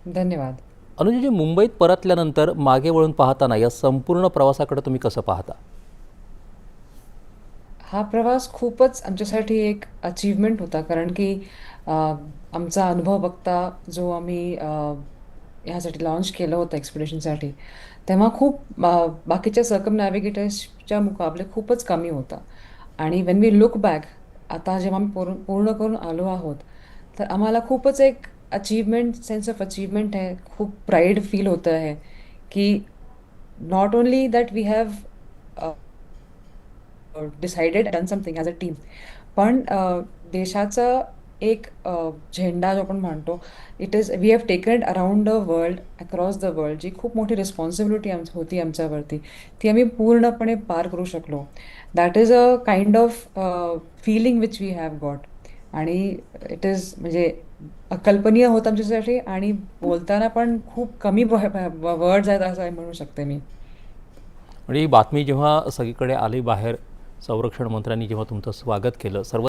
धन्यवाद. अनुजाजी, मुंबईत परतल्यानंतर मागे वळून पाहताना या संपूर्ण प्रवासाकडे तुम्ही कसं पाहता? हा प्रवास खूपच आमच्यासाठी एक अचीव्हमेंट होता कारण की अ, आमचा अनुभव बघता जो आम्ही ह्यासाठी लॉन्च केलं होतं एक्सपिडिशनसाठी, तेव्हा खूप बाकीच्या सर्कमनॅव्हिगेटर्सच्या मुकाबले खूपच कमी होता. आणि व्हेन वी लुक बॅक, आता जेव्हा आम्ही पूर्ण पूर्ण करून आलो आहोत, तर आम्हाला खूपच एक अचीव्हमेंट, सेन्स ऑफ अचीव्हमेंट आहे. खूप प्राईड फील होतं आहे, की not only that we have decided done something as a team, पण देशाचा एक झेंडा जो आपण म्हणतो, it is we have taken it around the world, across the world, जी खूप मोठी रिस्पॉन्सिबिलिटी होती आमच्यावरती, ती आम्ही पूर्णपणे पार करू शकलो. That is a kind of feeling which we have got. आणि इट इज म्हणजे अकल्पनीय होतं आमच्यासाठी, आणि बोलताना पण खूप कमी वर्ड्स आहेत असं म्हणू शकते मी. म्हणजे ही बातमी जेव्हा सगळीकडे आली बाहेर, संरक्षण मंत्र्यांनी जेव्हा तुमचं स्वागत केलं, सर्व